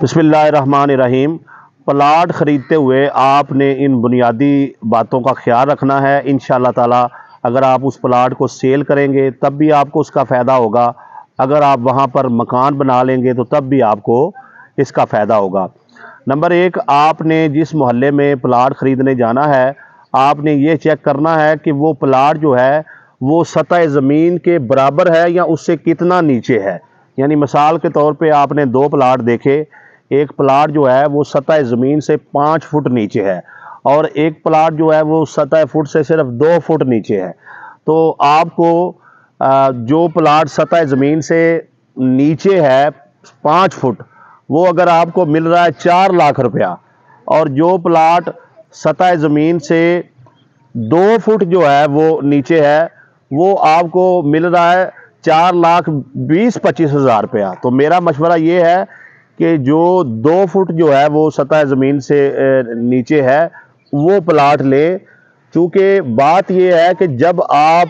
बिस्मिल्लाहिर्रहमानिर्रहीम। प्लाट ख़रीदते हुए आपने इन बुनियादी बातों का ख्याल रखना है। इंशाअल्लाह ताला अगर आप उस प्लाट को सेल करेंगे तब भी आपको उसका फ़ायदा होगा, अगर आप वहाँ पर मकान बना लेंगे तो तब भी आपको इसका फ़ायदा होगा। नंबर एक, आपने जिस मोहल्ले में प्लाट ख़रीदने जाना है, आपने ये चेक करना है कि वो प्लाट जो है वो सतह ज़मीन के बराबर है या उससे कितना नीचे है। यानी मिसाल के तौर पे आपने दो प्लाट देखे, एक प्लाट जो है वो सतह ज़मीन से 5 फुट नीचे है और एक प्लाट जो है वो सतह फुट से सिर्फ 2 फुट नीचे है। तो आपको जो प्लाट सतह ज़मीन से नीचे है 5 फुट, वो अगर आपको मिल रहा है 4 लाख रुपया, और जो प्लाट सतह ज़मीन से 2 फुट जो है वो नीचे है वो आपको मिल रहा है 4,20,25,000 रुपया। तो मेरा मशवरा ये है कि जो 2 फुट जो है वो सतह ज़मीन से नीचे है वो प्लाट ले। चूँकि बात ये है कि जब आप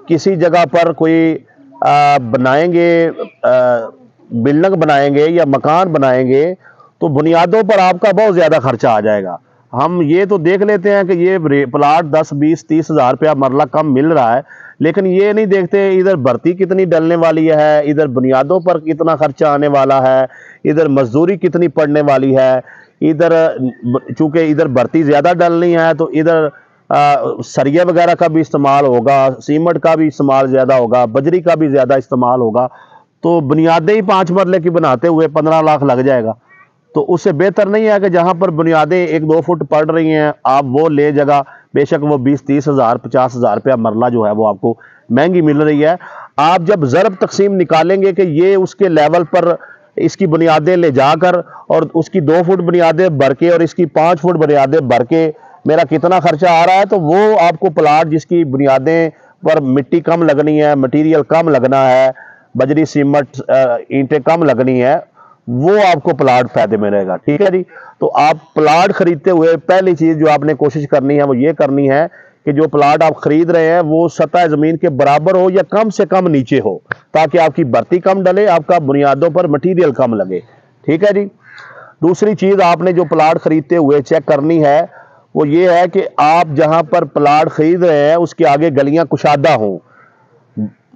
किसी जगह पर कोई बनाएंगे, बिल्डिंग बनाएंगे या मकान बनाएंगे, तो बुनियादों पर आपका बहुत ज़्यादा खर्चा आ जाएगा। हम ये तो देख लेते हैं कि ये प्लाट 10, 20, 30 हज़ार रुपया मरला कम मिल रहा है, लेकिन ये नहीं देखते इधर भर्ती कितनी डलने वाली है, इधर बुनियादों पर कितना खर्चा आने वाला है, इधर मजदूरी कितनी पड़ने वाली है। इधर चूँकि इधर भर्ती ज़्यादा डलनी है तो इधर सरिया वगैरह का भी इस्तेमाल होगा, सीमेंट का भी इस्तेमाल ज़्यादा होगा, बजरी का भी ज़्यादा इस्तेमाल होगा। तो बुनियादें ही 5 मरले की बनाते हुए 15 लाख लग जाएगा। तो उससे बेहतर नहीं है कि जहाँ पर बुनियादें 1-2 फुट पड़ रही हैं आप वो ले जगह, बेशक वो 20-30 हज़ार 50 हज़ार रुपया मरला जो है वो आपको महंगी मिल रही है। आप जब ज़रब तकसीम निकालेंगे कि ये उसके लेवल पर इसकी बुनियादें ले जाकर और उसकी 2 फुट बुनियादें भर के और इसकी 5 फुट बुनियादें भर के मेरा कितना खर्चा आ रहा है, तो वो आपको प्लाट जिसकी बुनियादें पर मिट्टी कम लगनी है, मटीरियल कम लगना है, बजरी सीमेंट ईंटें कम लगनी है, वो आपको प्लाट फायदे में रहेगा। ठीक है जी। तो आप प्लाट खरीदते हुए पहली चीज जो आपने कोशिश करनी है वो ये करनी है कि जो प्लाट आप खरीद रहे हैं वो सतह जमीन के बराबर हो या कम से कम नीचे हो, ताकि आपकी भर्ती कम डले, आपका बुनियादों पर मटीरियल कम लगे। ठीक है जी। दूसरी चीज आपने जो प्लाट खरीदते हुए चेक करनी है वो ये है कि आप जहां पर प्लाट खरीद रहे हैं उसके आगे गलियां कुशादा हों।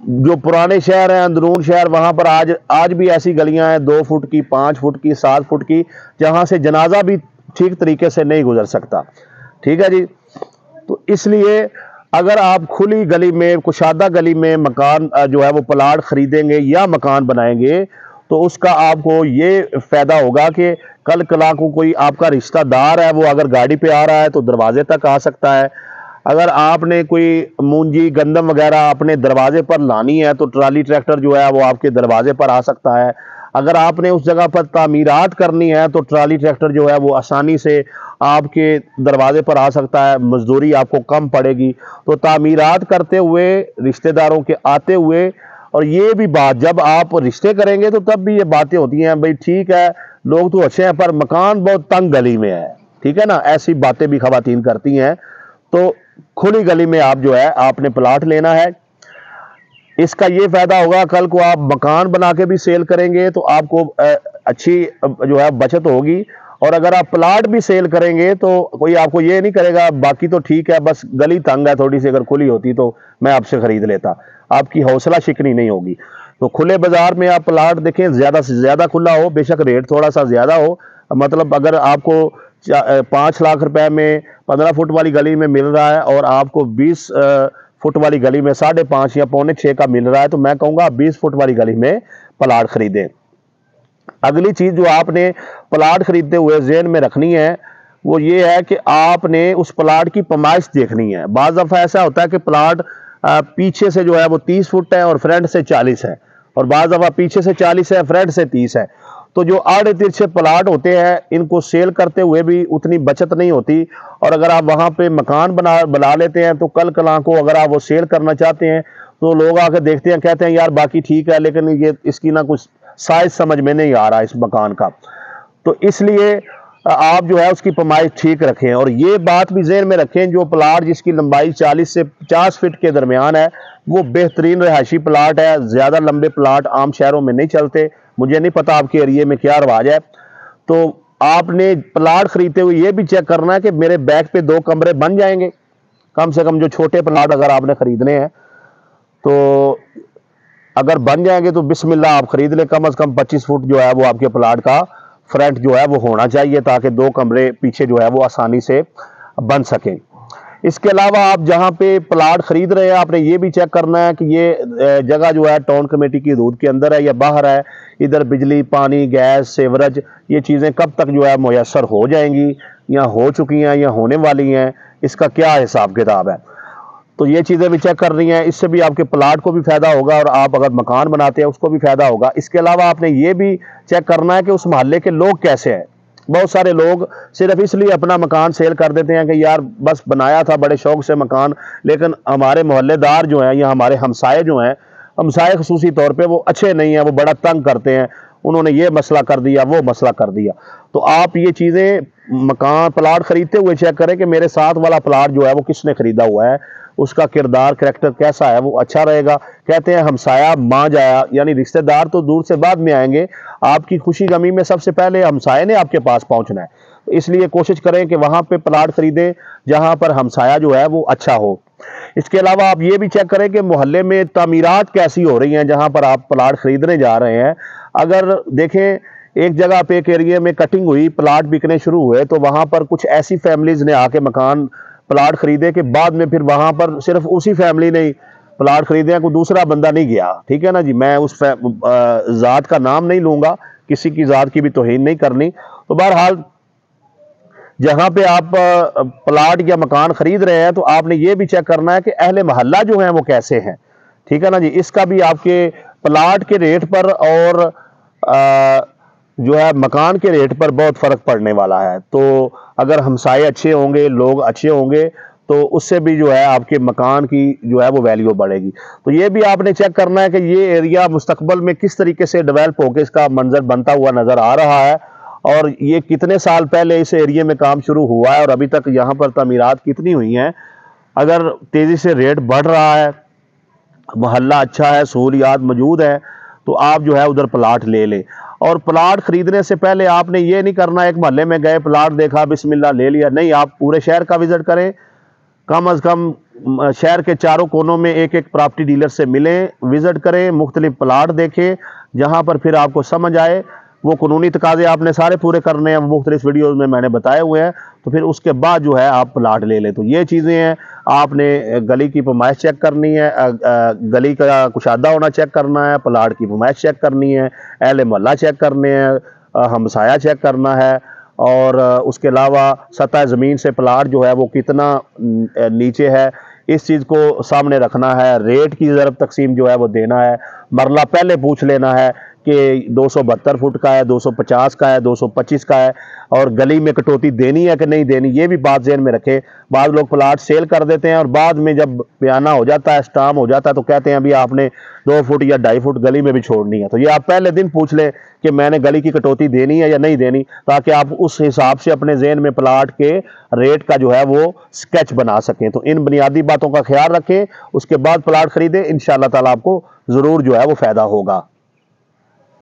जो पुराने शहर हैं, अंदरून शहर, वहां पर आज भी ऐसी गलियां हैं 2 फुट की, 5 फुट की, 7 फुट की, जहां से जनाजा भी ठीक तरीके से नहीं गुजर सकता। ठीक है जी। तो इसलिए अगर आप खुली गली में, कुशादा गली में मकान जो है वो प्लाट खरीदेंगे या मकान बनाएंगे तो उसका आपको ये फायदा होगा कि कल कला को कोई आपका रिश्तेदार है वो अगर गाड़ी पे आ रहा है तो दरवाजे तक आ सकता है। अगर आपने कोई मूंजी गंदम वगैरह अपने दरवाजे पर लानी है तो ट्राली ट्रैक्टर जो है वो आपके दरवाजे पर आ सकता है। अगर आपने उस जगह पर तामीरात करनी है तो ट्राली ट्रैक्टर जो है वो आसानी से आपके दरवाजे पर आ सकता है, मजदूरी आपको कम पड़ेगी। तो तामीरात करते हुए, रिश्तेदारों के आते हुए, और ये भी बात जब आप रिश्ते करेंगे तो तब भी ये बातें होती हैं, भाई ठीक है लोग तो अच्छे हैं पर मकान बहुत तंग गली में है, ठीक है ना, ऐसी बातें भी खवातीन करती हैं। तो खुली गली में आप जो है आपने प्लाट लेना है। इसका ये फायदा होगा कल को आप मकान बना के भी सेल करेंगे तो आपको अच्छी जो है बचत होगी, और अगर आप प्लाट भी सेल करेंगे तो कोई आपको ये नहीं करेगा बाकी तो ठीक है बस गली तंग है थोड़ी सी, अगर खुली होती तो मैं आपसे खरीद लेता, आपकी हौसला शिकनी नहीं होगी। तो खुले बाजार में आप प्लाट देखें, ज्यादा से ज्यादा खुला हो, बेशक रेट थोड़ा सा ज्यादा हो, मतलब अगर आपको 5 लाख रुपए में 15 फुट वाली गली में मिल रहा है और आपको 20 फुट वाली गली में 5.5 या 5.25 का मिल रहा है तो मैं कहूंगा 20 फुट वाली गली में प्लाट खरीदें। अगली चीज जो आपने प्लाट खरीदते हुए ज़हन में रखनी है वो ये है कि आपने उस प्लाट की पैमाइश देखनी है। बाज़ दफ़ा ऐसा होता है कि प्लाट पीछे से जो है वो 30 फुट है और फ्रंट से 40 है, और बाज़ दफ़ा पीछे से 40 है, फ्रंट से 30 है। तो जो आड़े तिरछे प्लाट होते हैं इनको सेल करते हुए भी उतनी बचत नहीं होती, और अगर आप वहाँ पे मकान बना लेते हैं तो कल कला को अगर आप वो सेल करना चाहते हैं तो लोग आकर देखते हैं, कहते हैं यार बाकी ठीक है लेकिन ये इसकी ना कुछ साइज समझ में नहीं आ रहा इस मकान का। तो इसलिए आप जो है उसकी पैमाइश ठीक रखें, और ये बात भी ज़हन में रखें जो प्लाट जिसकी लंबाई 40 से 50 फीट के दरमियान है वो बेहतरीन रहायशी प्लाट है। ज़्यादा लंबे प्लाट आम शहरों में नहीं चलते, مجھے نہیں پتا آپ کے ایریے میں کیا رواج ہے، تو آپ نے پلاٹ خریدتے ہوئے یہ بھی چیک کرنا ہے کہ میرے بیک پہ 2 کمرے بن جائیں گے کم سے کم، جو چھوٹے پلاٹ اگر آپ نے خریدنے ہیں تو اگر بن جائیں گے تو بسم اللہ آپ خرید لیں. کم از کم 25 فٹ جو ہے وہ آپ کے پلاٹ کا فرنٹ جو ہے وہ ہونا چاہیے، تاکہ 2 کمرے پیچھے جو ہے وہ آسانی سے بن سکیں. اس کے علاوہ آپ جہاں پہ پلاٹ خرید رہے ہیں آپ نے یہ بھی چیک کرنا ہے کہ یہ جگہ جو ہے ٹاؤن کمیٹی کی حدود کے اندر ہے یا باہر ہے. ادھر بجلی، پانی، گیس، سیورج، یہ چیزیں کب تک جو ہے میسر ہو جائیں گی یا ہو چکی ہیں یا ہونے والی ہیں، اس کا کیا حساب کتاب ہے. تو یہ چیزیں بھی چیک کر رہی ہیں، اس سے بھی آپ کے پلاٹ کو بھی فائدہ ہوگا اور آپ اگر مکان بناتے ہیں اس کو بھی فائدہ ہوگا. اس کے علاوہ آپ نے یہ بھی چیک کرنا ہے کہ اس محلے کے لوگ کیسے ہیں. بہت سارے لوگ صرف اس لیے اپنا مکان سیل کر دیتے ہیں کہ یار بس بنایا تھا بڑے شوق سے مکان، لیکن ہمارے محلے دار جو ہیں یا ہمارے ہمسائے جو ہیں، ہمسائے خصوصی طور پہ وہ اچھے نہیں ہیں، وہ بڑا تنگ کرتے ہیں، انہوں نے یہ مسئلہ کر دیا وہ مسئلہ کر دیا. تو آپ یہ چیزیں مکان پلاٹ خریدتے ہوئے چیک کریں کہ میرے ساتھ والا پلاٹ جو ہے وہ کس نے خریدا ہوا ہے، اس کا کردار کریکٹر کیسا ہے، وہ اچھا رہے گا. کہتے ہیں ہمسایہ ماں جایا، یعنی رشتہ دار تو دور سے بعد میں آئیں گے، آپ کی خوشی غمی میں سب سے پہلے ہمسائے نے آپ کے پاس پہنچنا ہے. اس لیے کوشش کریں کہ وہاں پہ پلاٹ خریدیں جہاں پر ہمسایہ جو ہے وہ اچھا ہو. اس کے علاوہ آپ یہ بھی چیک کریں کہ محلے میں تعمیرات کیسی ہو رہی ہیں جہاں پر آپ پلاٹ خریدنے جا رہے ہیں. اگر دیکھیں ایک جگہ پہ ایک ایریے میں کٹنگ ہوئی، پلاٹ بکنے شروع ہوئے، تو وہاں پر کچھ ایسی فیملیز نے آ کے مکان پلاٹ خریدے کہ بعد میں پھر وہاں پر صرف اسی فیملی نے پلاٹ خریدے ہیں، کوئی دوسرا بندہ نہیں گیا. ٹھیک ہے نا جی، میں اس ذات کا نام نہیں لوں گا، کسی کی ذات کی بھی توہین نہیں کرنی. تو بہرحال جہاں پہ آپ پلاٹ یا مکان خرید رہے ہیں تو آپ نے یہ بھی چیک کرنا ہے کہ اہل محلہ جو ہیں وہ کیسے ہیں. ٹھیک ہے نا جی، اس کا بھی آپ کے پلاٹ کے ریٹ پر اور جو ہے مکان کے ریٹ پر بہت فرق پڑنے والا ہے. تو اگر ہمسائے اچھے ہوں گے، لوگ اچھے ہوں گے، تو اس سے بھی جو ہے آپ کے مکان کی جو ہے وہ ویلیو بڑھے گی. تو یہ بھی آپ نے چیک کرنا ہے کہ یہ ایریا مستقبل میں کس طریقے سے ڈیولپ ہو کے اس کا منظر بنتا ہوا نظر آ رہا ہے، اور یہ کتنے سال پہلے اس ایریے میں کام شروع ہوا ہے اور ابھی تک یہاں پر تعمیرات کتنی ہوئی ہیں. اگر تیزی سے ریٹ بڑھ رہا ہے، محلہ اچھا ہے، سہولیات موجود ہیں، تو آپ جو ہے ادھر پلاٹ لے لیں. اور پلاٹ خریدنے سے پہلے آپ نے یہ نہیں کرنا ایک محلے میں گئے پلاٹ دیکھا بسم اللہ لے لیا. نہیں، آپ پورے شہر کا وزٹ کریں، کم از کم شہر کے چاروں کونوں میں ایک ایک پراپرٹی ڈیلر سے ملیں، وزٹ کریں، مختلف پلاٹ دیکھیں، جہاں پر پھر آپ کو سمجھ آئے. وہ قانونی تقاضے آپ نے سارے پورے کرنے ہیں، مختلف ویڈیوز میں نے بتائے ہوئے ہیں. تو پھر اس کے بعد جو ہے آپ پلاٹ لے لیں. تو یہ چیزیں ہیں، آپ نے گلی کی پیمائش چیک کرنی ہے، گلی کا کشادہ ہونا چیک کرنا ہے، پلاٹ کی پیمائش چیک کرنی ہے، اہل محلہ چیک کرنے ہیں، ہمسایہ چیک کرنا ہے، اور اس کے علاوہ سطح زمین سے پلاٹ جو ہے وہ کتنا نیچے ہے، اس چیز کو سامنے رکھنا ہے. ریٹ کی ضرب تقسیم جو ہے وہ دینا ہے، مرلہ پہلے پوچھ لینا ہے کہ 272 فٹ کا ہے، 250 کا ہے، 225 کا ہے، اور گلی میں کٹوتی دینی ہے کہ نہیں دینی، یہ بھی بات ذہن میں رکھے. بعض لوگ پلاٹ سیل کر دیتے ہیں اور بعد میں جب بیانہ ہو جاتا ہے، اسٹام ہو جاتا ہے، تو کہتے ہیں ابھی آپ نے 2 فٹ یا 2.5 فٹ گلی میں بھی چھوڑنی ہے. تو یہ آپ پہلے دن پوچھ لیں کہ میں نے گلی کی کٹوتی دینی ہے یا نہیں دینی، تاکہ آپ اس حساب سے اپنے ذہن میں پلاٹ کے ریٹ کا جو ہے وہ سکیچ بنا سکیں. تو ان بنیادی باتوں کا خیال رکھیں، اس کے بعد پلاٹ خریدیں، انشاءاللہ تعالیٰ آپ کو ضرور جو ہے وہ فائدہ ہوگا.